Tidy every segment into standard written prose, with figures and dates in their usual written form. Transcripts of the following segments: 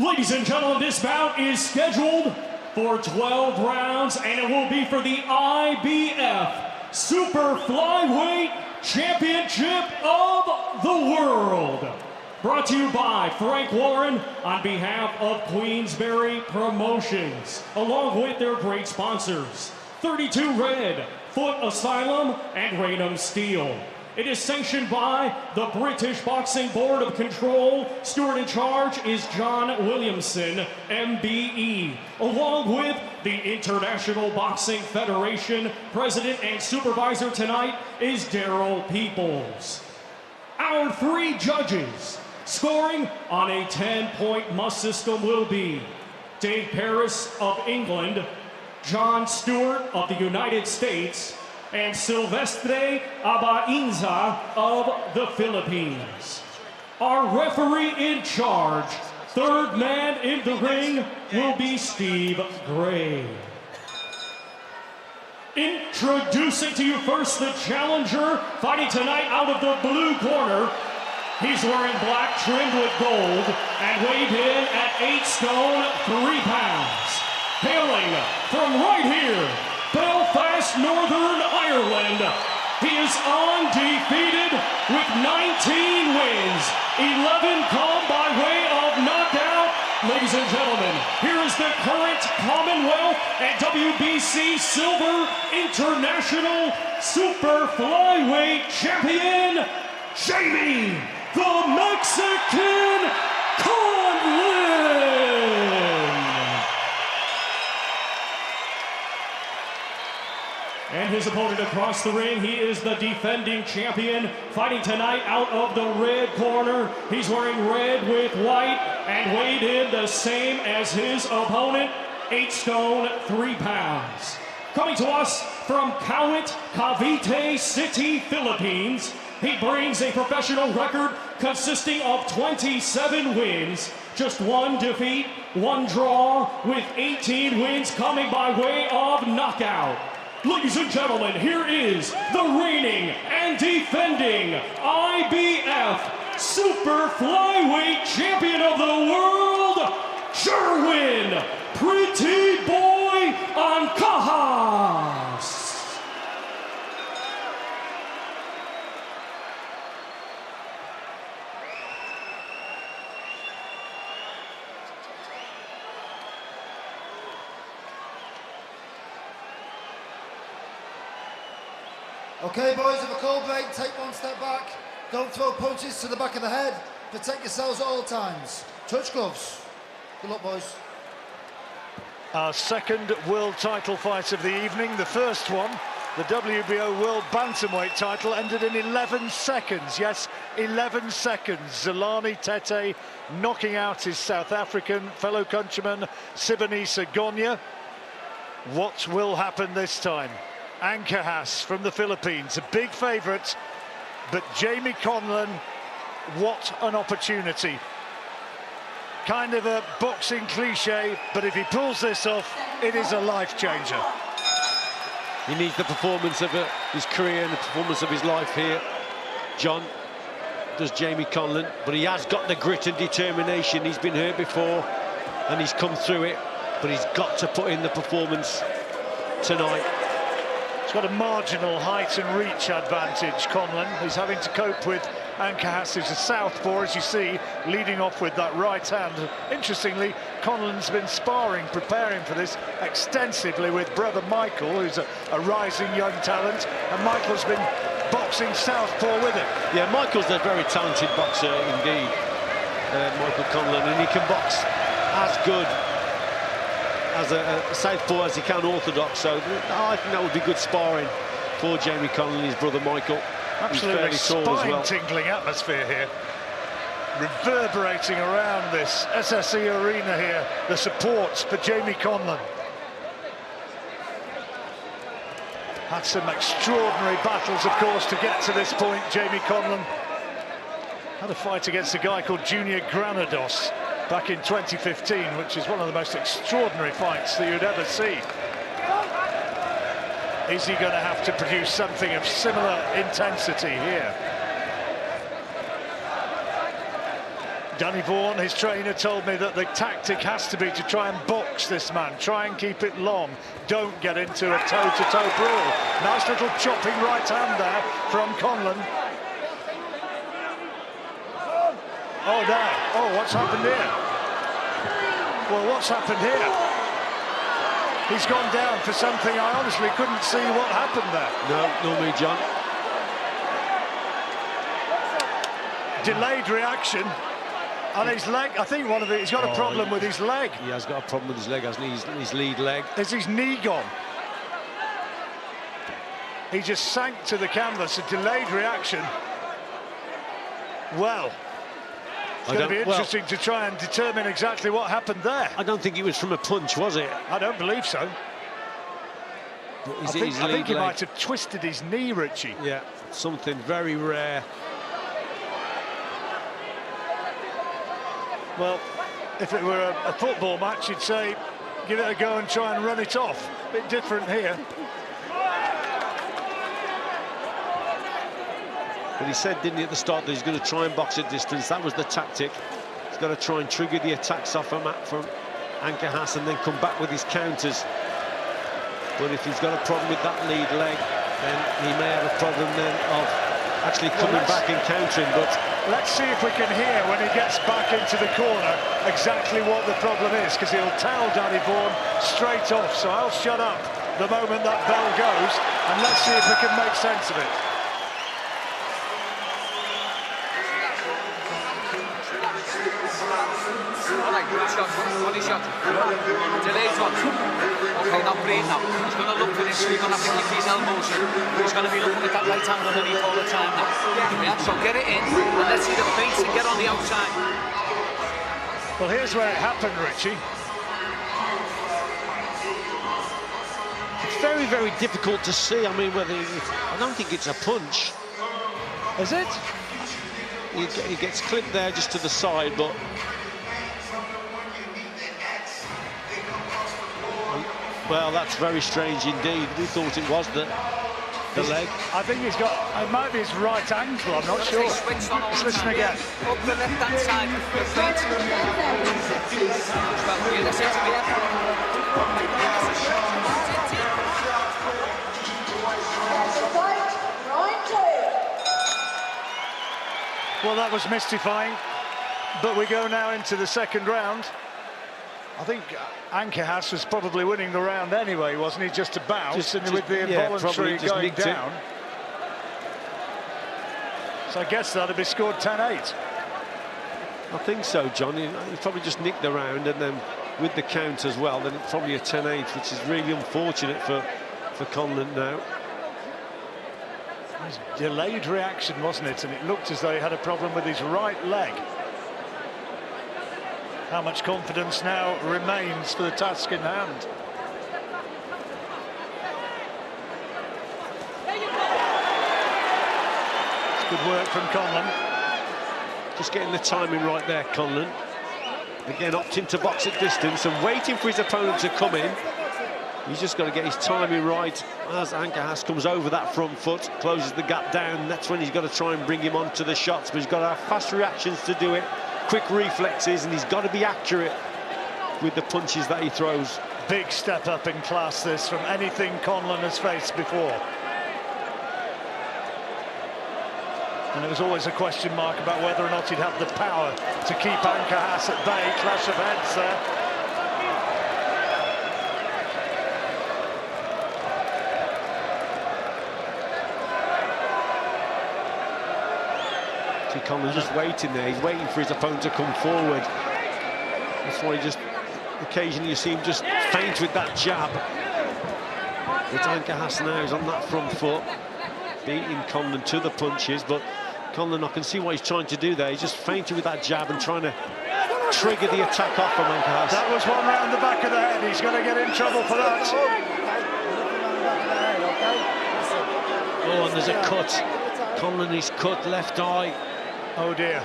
Ladies and gentlemen, this bout is scheduled for 12 rounds, and it will be for the IBF Super Flyweight Championship of the World. Brought to you by Frank Warren on behalf of Queensberry Promotions, along with their great sponsors, 32 Red, Foot Asylum, and Raynham Steel. It is sanctioned by the British Boxing Board of Control. Steward in charge is John Williamson, MBE, along with the International Boxing Federation. President and supervisor tonight is Daryl Peoples. Our three judges scoring on a 10-point must system will be Dave Paris of England, John Stewart of the United States, and Silvestre Abainza of the Philippines. Our referee in charge, third man in the ring, will be Steve Gray. Introducing to you first the challenger, fighting tonight out of the blue corner. He's wearing black trimmed with gold and weighed in at 8 stone, 3 pounds. Hailing from right here, Belfast, Northern Ireland, he is undefeated with 19 wins, 11 come by way of knockout. Ladies and gentlemen, here is the current Commonwealth and WBC Silver International Super Flyweight Champion, Jamie the Mexican Conlan. And his opponent across the ring, he is the defending champion, fighting tonight out of the red corner. He's wearing red with white and weighed in the same as his opponent, 8 stone, 3 pounds. Coming to us from Kawit, Cavite City, Philippines, he brings a professional record consisting of 27 wins, just 1 defeat, 1 draw, with 18 wins coming by way of knockout. Ladies and gentlemen, here is the reigning and defending IBF Super Flyweight Champion of the World, Jerwin, Pretty Boy Ancajas. Okay, boys, if a cold break, take 1 step back. Don't throw punches to the back of the head. Protect yourselves at all times. Touch gloves. Good luck, boys. Our second world title fight of the evening. The first one, the WBO World Bantamweight title, ended in 11 seconds. Yes, 11 seconds. Zolani Tete knocking out his South African fellow countryman, Sibonisa Gonya. What will happen this time? Ancajas from the Philippines, a big favourite, but Jamie Conlan, what an opportunity. Kind of a boxing cliche, but if he pulls this off, it is a life changer. He needs the performance of his career and the performance of his life here. John does Jamie Conlan, but he has got the grit and determination. He's been hurt before and he's come through it, but he's got to put in the performance tonight. He's got a marginal height and reach advantage, Conlan. He's having to cope with Ancajas, who's a southpaw, as you see, leading off with that right hand. Interestingly, Conlan's been sparring, preparing for this extensively with brother Michael, who's a rising young talent, and Michael's been boxing southpaw with him. Yeah, Michael's a very talented boxer indeed, Michael Conlan, and he can box as good as a southpaw as he can orthodox, so I think that would be good sparring for Jamie Conlan and his brother Michael. Absolutely spine-tingling atmosphere here, reverberating around this SSE arena here, the support for Jamie Conlan. Had some extraordinary battles, of course, to get to this point. Jamie Conlan had a fight against a guy called Junior Granados back in 2015, which is one of the most extraordinary fights that you'd ever see. Is he going to have to produce something of similar intensity here? Danny Vaughan, his trainer, told me that the tactic has to be to try and box this man, try and keep it long, don't get into a toe-to-toe brawl. Nice little chopping right hand there from Conlan. Oh, now, oh, what's happened here? Well, what's happened here? He's gone down for something I honestly couldn't see what happened there. No, not me, John. Delayed reaction. And his leg, I think he's got a problem with his leg. He has got a problem with his leg, hasn't he? His lead leg. Is his knee gone? He just sank to the canvas, a delayed reaction. Well, it's going to be interesting to try and determine exactly what happened there. I don't think it was from a punch, was it? I don't believe so. I think he might have twisted his knee, Richie. Yeah, something very rare. Well, if it were a football match, you'd say, give it a go and try and run it off. A bit different here. But he said, didn't he, at the start, that he's going to try and box at distance. That was the tactic. He's got to try and trigger the attacks off from Ancajas and then come back with his counters. But if he's got a problem with that lead leg, then he may have a problem then of actually coming back and countering. But let's see if we can hear when he gets back into the corner exactly what the problem is, because he'll tell Danny Vaughan straight off. So I'll shut up the moment that bell goes, and let's see if we can make sense of it. Alright, good shot, body shot. Delayed one. Okay, now breathe now. He's going to look for this, so he's going to have to keep his elbows in. He's going to be looking at that right hand underneath all the time now. Yeah, so get it in, and let's see the feints and get on the outside. Well, here's where it happened, Richie. it's very, very difficult to see. I mean, I don't think it's a punch. Is it? He gets clipped there just to the side, but well, that's very strange indeed. We thought it was the leg. I think he's got, it might be his right ankle, I'm not sure. Let's listen again. Up the left-hand side, the feint. Well, yeah, that's it. Well, that was mystifying, but we go now into the second round. I think Ancajas was probably winning the round anyway, wasn't he? Just about, and with the involuntary going down. So I guess that'll be scored 10-8. I think so, John. He probably just nicked the round, and then with the count as well, then it's probably a 10-8, which is really unfortunate for Conlan now. It was a delayed reaction, wasn't it? And it looked as though he had a problem with his right leg. How much confidence now remains for the task in hand? It's good work from Conlan. Just getting the timing right there, Conlan. Again, opting to box at distance and waiting for his opponent to come in. He's just got to get his timing right as Ancajas comes over that front foot, closes the gap down. That's when he's got to try and bring him onto the shots, but he's got to have fast reactions to do it, quick reflexes, and he's got to be accurate with the punches that he throws. Big step up in class, this, from anything Conlan has faced before. And it was always a question mark about whether or not he'd have the power to keep Ancajas at bay. Clash of heads there. Conlan's just waiting there. He's waiting for his opponent to come forward. That's why he just occasionally you see him just feint with that jab. But Ancajas now is on that front foot, beating Conlan to the punches. But Conlan, I can see what he's trying to do there. He's just feinting with that jab and trying to trigger the attack off from Ancajas. That was one round the back of the head. He's going to get in trouble for that. Oh, and there's a cut. Conlan is cut, left eye. Oh dear,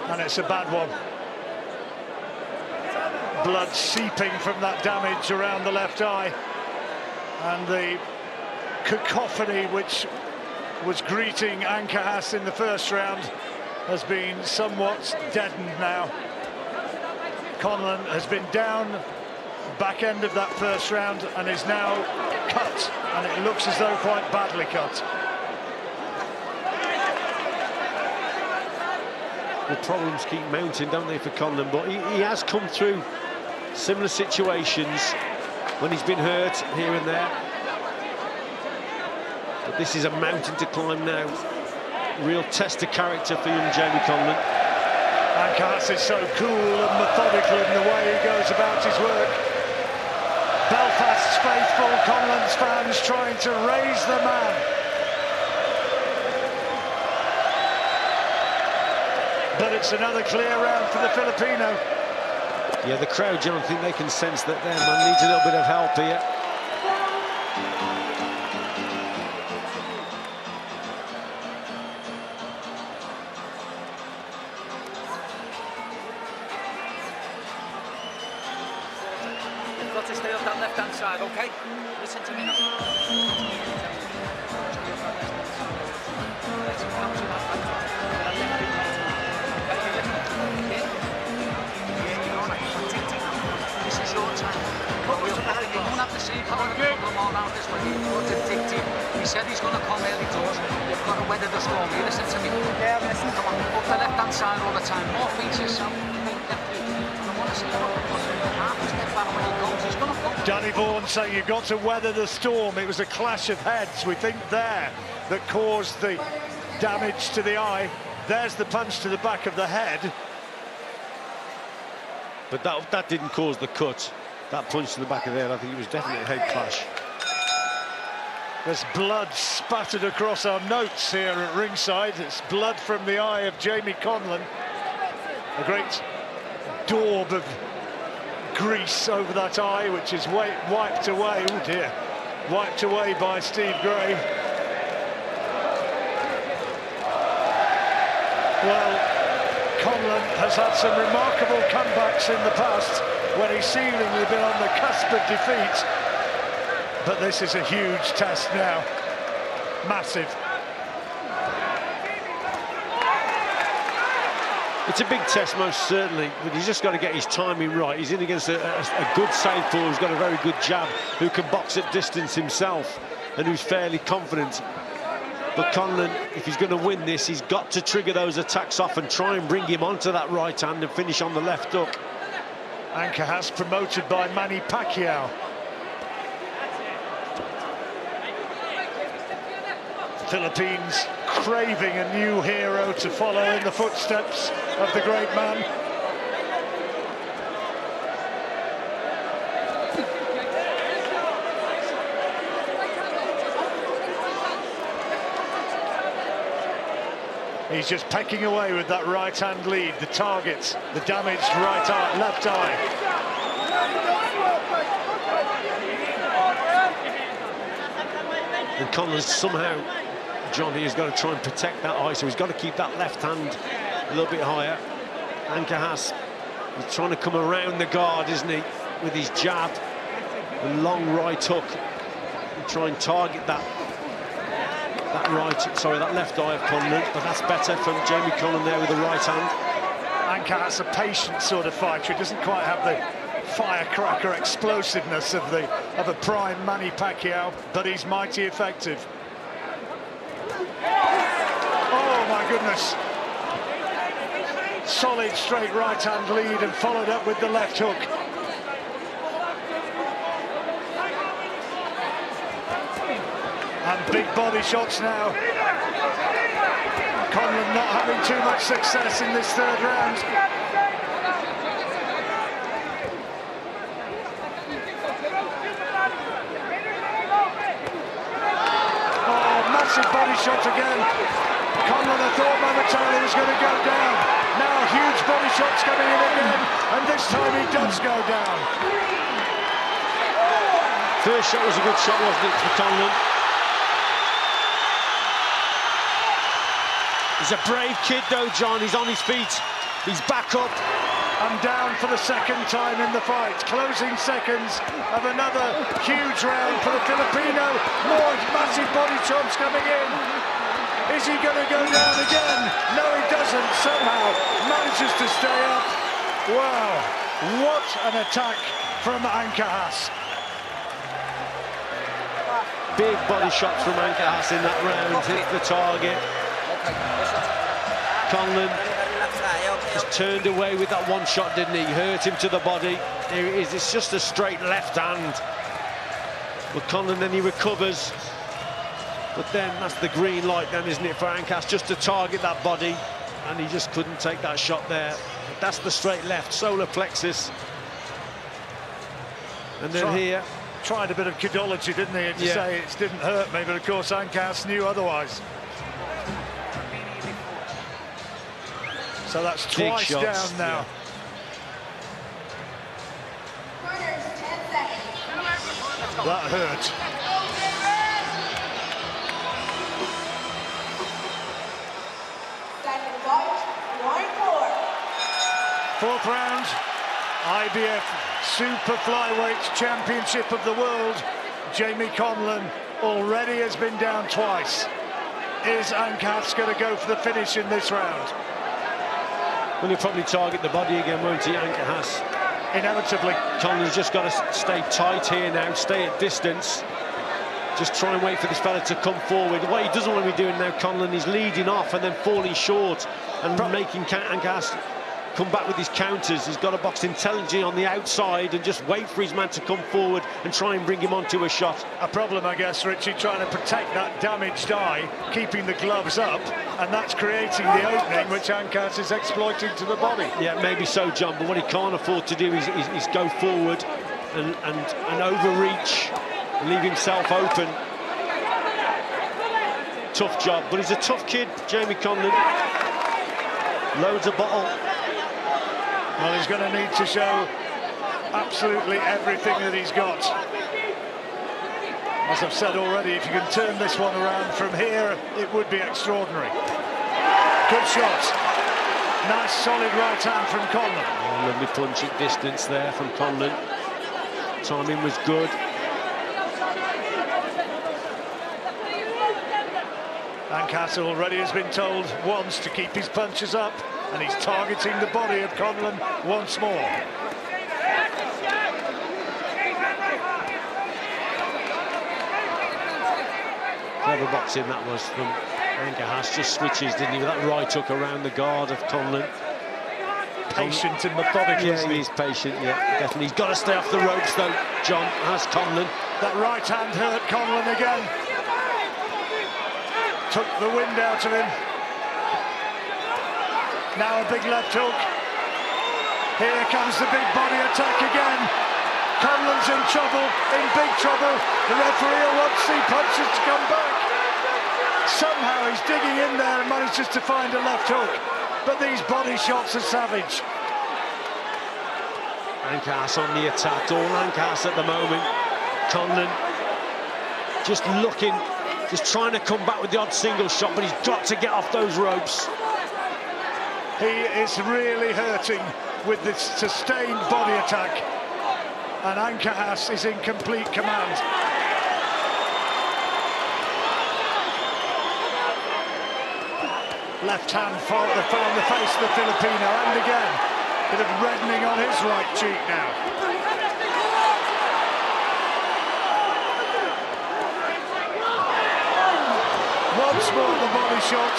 and it's a bad one. Blood seeping from that damage around the left eye, and the cacophony which was greeting Ancajas in the first round has been somewhat deadened now. Conlan has been down back end of that first round and is now cut, and it looks as though quite badly cut. The problems keep mounting, don't they, for Conlan? But he has come through similar situations when he's been hurt here and there. But this is a mountain to climb now. Real test of character for young Jamie Conlan. Ancajas is so cool and methodical in the way he goes about his work. Belfast's faithful, Conlan's fans trying to raise the man. But it's another clear round for the Filipino. Yeah, the crowd, John, I think they can sense that their man needs a little bit of help here. You've got to stay off that left-hand side, okay? Listen to me now. He said he's going to come early doors. You've got to weather the storm. You listen to me. Yeah, I'm listening. Come on, up the left-hand side all the time. More features. I want to see half a step back when he goes. He's going to go. Danny Vaughan saying you've got to weather the storm. It was a clash of heads, we think, there that caused the damage to the eye. There's the punch to the back of the head. But that didn't cause the cut. That punch to the back of the head, I think it was definitely a head clash. There's blood spattered across our notes here at ringside. It's blood from the eye of Jamie Conlan. A great daub of grease over that eye, which is wiped away. Oh dear, wiped away by Steve Gray. Well, Conlan has had some remarkable comebacks in the past when he's seemingly been on the cusp of defeat. But this is a huge test now. Massive. It's a big test, most certainly, but he's just got to get his timing right. He's in against a good southpaw who's got a very good jab, who can box at distance himself, and who's fairly confident. But Conlan, if he's going to win this, he's got to trigger those attacks off and try and bring him onto that right hand and finish on the left hook. Ancajas promoted by Manny Pacquiao. Philippines craving a new hero to follow in the footsteps of the great man. He's just pecking away with that right-hand lead, the target, the damaged right eye, left eye. And Conlan somehow, John, he's got to try and protect that eye, so he's got to keep that left hand a little bit higher. Ancajas, he's trying to come around the guard, isn't he, with his jab and long right hook, and try and target that left eye of Conlan, but that's better from Jamie Conlan there with the right hand. Ancajas, a patient sort of fighter, he doesn't quite have the firecracker explosiveness of a prime Manny Pacquiao, but he's mighty effective. Oh my goodness. Solid straight right hand lead and followed up with the left hook. And big body shots now. Conlan not having too much success in this third round. Massive body shot again. Conlan, I thought momentarily was going to go down. Now huge body shots coming in again, and this time he does go down. First shot was a good shot, wasn't it, for Conlan? He's a brave kid though, John. He's on his feet. He's back up. And down for the second time in the fight. Closing seconds of another huge round for the Filipino. More massive body chops coming in. Is he going to go down again? No, he doesn't. Somehow manages to stay up. Wow, what an attack from Ancajas. Big body shots from Ancajas in that round, hit the target. Conlan just turned away with that one shot, didn't he? Hurt him to the body. There it is, it's just a straight left hand. But Conlan, then he recovers. But then that's the green light then, isn't it, for Ancajas, just to target that body. And he just couldn't take that shot there. But that's the straight left, solar plexus. And then here... Tried a bit of kidology, didn't he, to say it didn't hurt me, but of course Ancajas knew otherwise. So that's twice down now. That hurt. Fourth round, IBF Super Flyweight Championship of the World. Jamie Conlan already has been down twice. Is Ancajas going to go for the finish in this round? Well, he'll probably target the body again, won't he, Ancajas? Inevitably. Conlan's just got to stay tight here now, stay at distance. Just try and wait for this fella to come forward. What he doesn't want to be doing now, Conlan, is leading off and then falling short and making Ancajas come back with his counters. He's got to box intelligently on the outside and just wait for his man to come forward and try and bring him onto a shot. A problem, I guess, Richie, trying to protect that damaged eye, keeping the gloves up, and that's creating the opening which Ancajas is exploiting to the body. Yeah, maybe so, John, but what he can't afford to do is go forward and overreach, leave himself open. Tough job, but he's a tough kid, Jamie Conlan. Loads of bottle. Well, he's going to need to show absolutely everything that he's got. As I've said already, if you can turn this one around from here, it would be extraordinary. Good shot. Nice, solid right hand from Conlan. Oh, lovely punch at distance there from Conlan. Timing was good. Ancajas already has been told once to keep his punches up, and he's targeting the body of Conlan once more. Clever boxing that was from Ancajas. Just switches, didn't he, with that right hook around the guard of Conlan. Patient and methodical. Yeah, he's patient, yeah, definitely. He's got to stay off the ropes, though, John, has Conlan. That right hand hurt Conlan again. Took the wind out of him. Now a big left hook. Here comes the big body attack again. Conlan's in trouble, in big trouble. The referee will want to see punches to come back. Somehow he's digging in there and manages to find a left hook. But these body shots are savage. Ancajas on the attack, all Ancajas at the moment. Conlan just looking, just trying to come back with the odd single shot, but he's got to get off those ropes. He is really hurting with this sustained body attack, and Ancajas is in complete command. Left hand found the face of the Filipino, and again, bit of reddening on his right cheek now. Once more the body shot.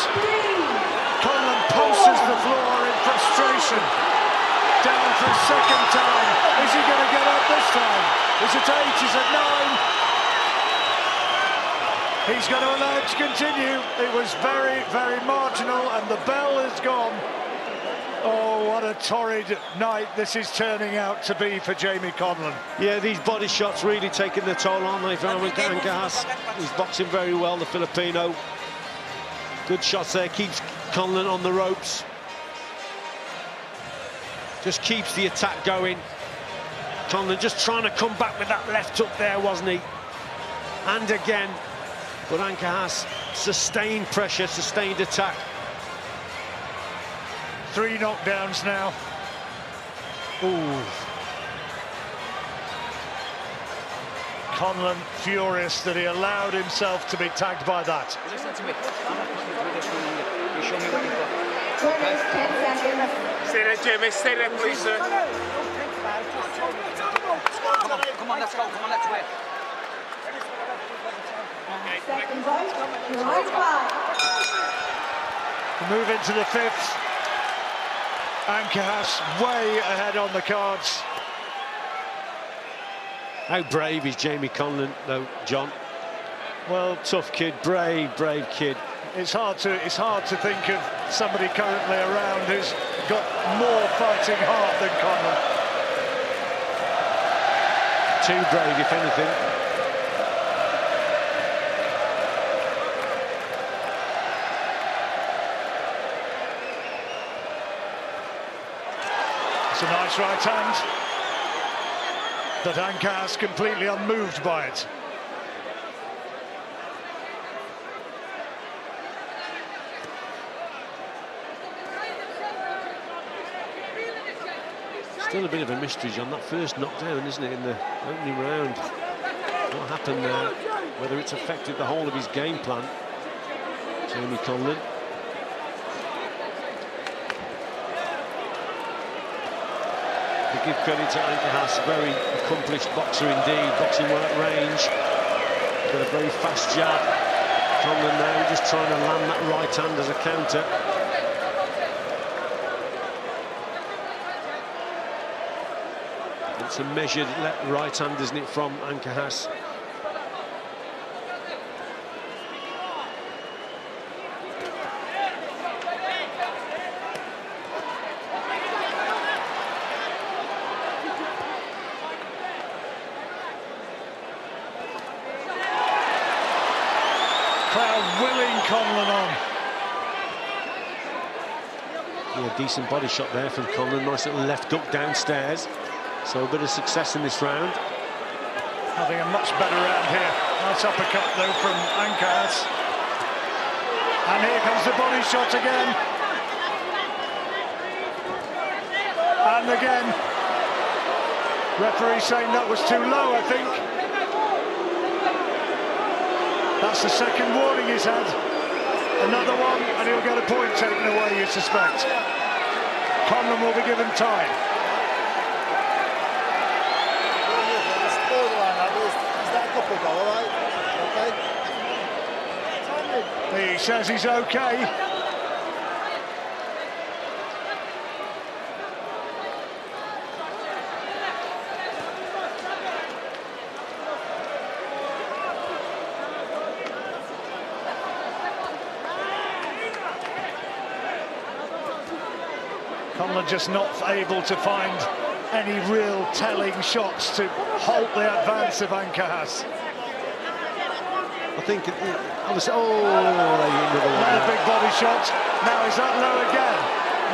Conlan pulses the floor in frustration. Down for a second time. Is he going to get up this time? Is it 8? Is it 9? He's going to allow it to continue. It was very, very marginal, and the bell is gone. Oh, what a torrid night this is turning out to be for Jamie Conlan. Yeah, these body shots really taking the toll, aren't they, from Ancajas? He's boxing very well, the Filipino. Good shots there, keeps Conlan on the ropes. Just keeps the attack going. Conlan just trying to come back with that left hook there, wasn't he? And again, but Ancajas, sustained pressure, sustained attack. 3 knockdowns now. Ooh. Conlan furious that he allowed himself to be tagged by that. Listen to me. I'm not putting through this one on you. You show me what you've got. Okay? Stay there, Jamie. Stay there, please, sir. Come on, let's go. Come on, let's wait. Move into the fifth. Ancajas way ahead on the cards. How brave is Jamie Conlan, though, John? Well, Tough kid, brave kid. it's hard to think of somebody currently around who's got more fighting heart than Conlan. Too brave, if anything. It's a nice right hand, but Ancajas completely unmoved by it. Still a bit of a mystery, John. That first knockdown, isn't it, in the opening round? What happened there? Whether it's affected the whole of his game plan. Jamie Conlan. To give credit to Ancajas, very accomplished boxer indeed, boxing well at range. Got a very fast jab. Conlan now just trying to land that right hand as a counter. It's a measured right hand, isn't it, from Ancajas? Crowd willing Conlan on. Yeah, decent body shot there from Conlan. Nice little left hook downstairs. So a bit of success in this round. Having a much better round here. Nice uppercut though from Ancajas. And here comes the body shot again. And again. Referee saying that was too low, I think. That's the second warning he's had. Another one, and he'll get a point taken away, you suspect. Conlan will be given time. He says he's okay. Conlan just not able to find any real telling shots to halt the advance of Ancajas. I think, obviously, another big body shot. Now is that low again?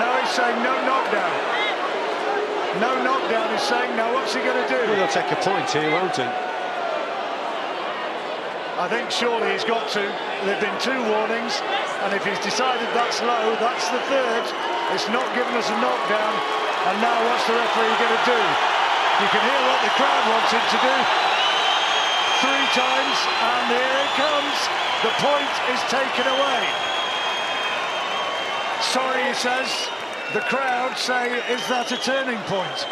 No, he's saying no knockdown. No knockdown, he's saying now what's he going to do? Well, he'll take a point here, won't he? I think surely he's got to. There've been two warnings, and if he's decided that's low, that's the third. It's not giving us a knockdown, and now what's the referee going to do? You can hear what the crowd wants him to do. 3 times, and here it comes. The point is taken away. Sorry, he says. The crowd say, is that a turning point?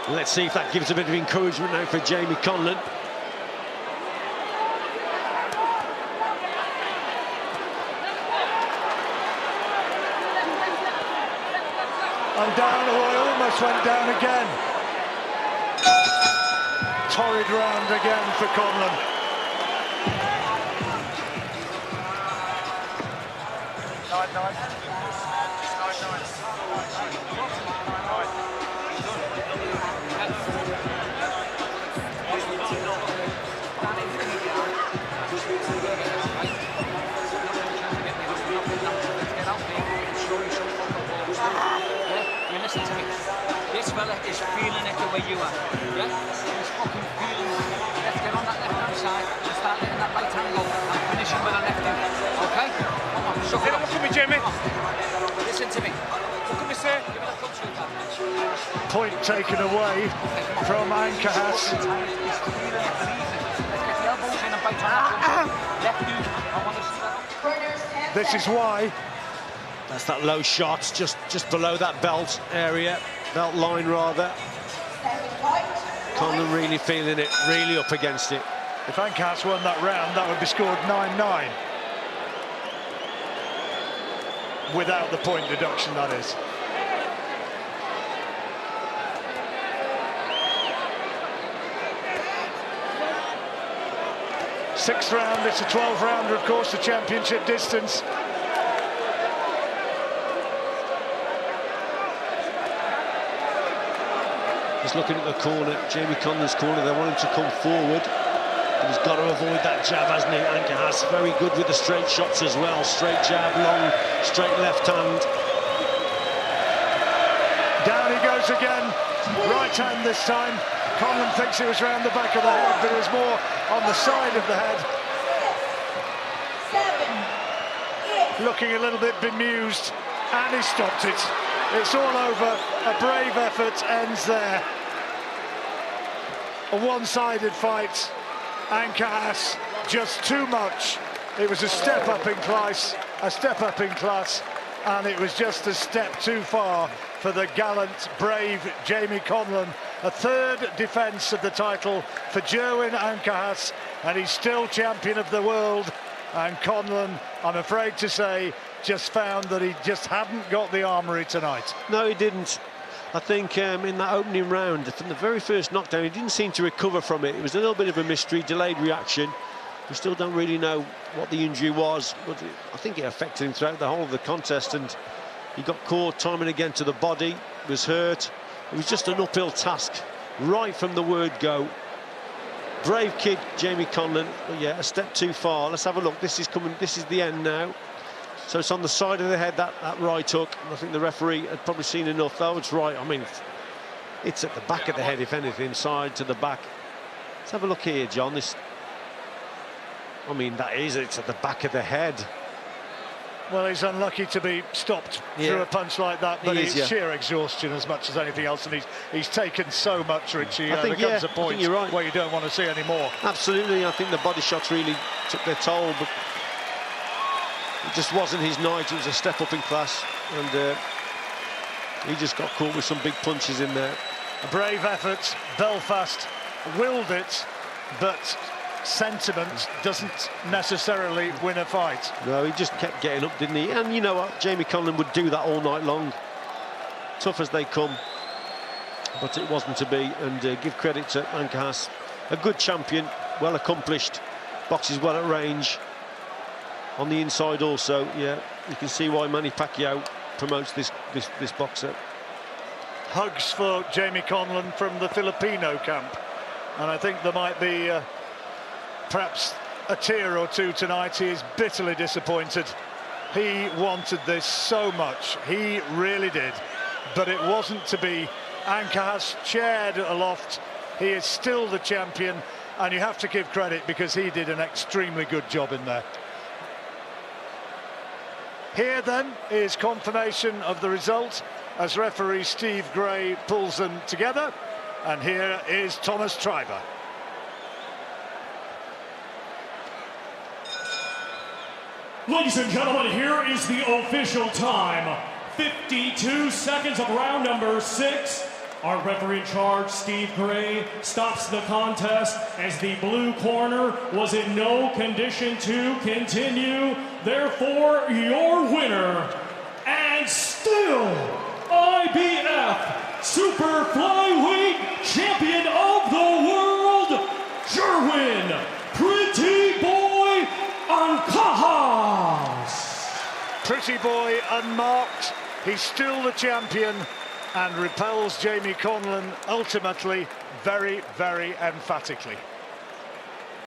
Let's see if that gives a bit of encouragement now for Jamie Conlan. And down, oh, he almost went down again. Torrid round again for Conlan. Listen to me. This fella is feeling it the way you are. Yeah? He's fucking feeling it. Let's get on that left-hand side and start letting that right hand go and finish him with a left hand. Okay? Come on, suck it up. Jimmy. Listen to me. What can we say? Point taken away from Ancajas. This is why. That's that low shot, just below that belt area, belt line rather. Conlan really feeling it, really up against it. If Ancajas won that round, that would be scored 9-9. Without the point deduction, that is. Sixth round, it's a 12-rounder, of course, the championship distance. Just looking at the corner, Jamie Conlan's corner, they want him to come forward. But he's got to avoid that jab, hasn't he? Ancajas very good with the straight shots as well. Straight jab, long, straight left hand. Down he goes again. Right hand this time. Conlan thinks it was round the back of the head, but it was more on the side of the head. 7, 8. Looking a little bit bemused, and he stopped it. It's all over. A brave effort ends there. A one-sided fight. Ancajas just too much. It was a step up in class, and it was just a step too far for the gallant, brave Jamie Conlan. A third defence of the title for Jerwin Ancajas, and he's still champion of the world. And Conlan, I'm afraid to say, just found that he just hadn't got the armoury tonight. No, he didn't. I think in that opening round, from the very first knockdown, he didn't seem to recover from it. It was a little bit of a mystery, delayed reaction. We still don't really know what the injury was, but I think it affected him throughout the whole of the contest, and he got caught time and again to the body, was hurt. It was just an uphill task right from the word go. Brave kid, Jamie Conlan, but yeah, a step too far. Let's have a look. This is coming, this is the end now. So it's on the side of the head, that right hook. I think the referee had probably seen enough. That was right. I mean, it's at the back of the head, if anything, side to the back. Let's have a look here, John. This, I mean, it's at the back of the head. Well, he's unlucky to be stopped through a punch like that, but it's sheer exhaustion as much as anything else, and he's taken so much, Richie. I think, there comes a point you're right, where you don't want to see any more. Absolutely, I think the body shots really took their toll, but it just wasn't his night. It was a step up in class, and he just got caught with some big punches in there. A brave effort. Belfast willed it, but sentiment doesn't necessarily win a fight. No, he just kept getting up, didn't he? And you know what, Jamie Conlan would do that all night long. Tough as they come, but it wasn't to be. And give credit to Ancajas, a good champion, well accomplished, boxes well at range. On the inside also, yeah, you can see why Manny Pacquiao promotes this boxer. Hugs for Jamie Conlan from the Filipino camp, and I think there might be perhaps a tear or two tonight. He is bitterly disappointed. He wanted this so much, he really did, but it wasn't to be. Ancajas chaired aloft. He is still the champion, and you have to give credit because he did an extremely good job in there. Here then is confirmation of the result as referee Steve Gray pulls them together, and here is Thomas Treiber. Ladies and gentlemen, here is the official time. 52 seconds of round number 6. Our referee in charge, Steve Gray, stops the contest as the blue corner was in no condition to continue. Therefore, your winner, and still IBF Super Flyweight Champion of the World, Jerwin Pretty Boy Ancajas. Pretty Boy unmarked, he's still the champion, and repels Jamie Conlan ultimately very, very emphatically.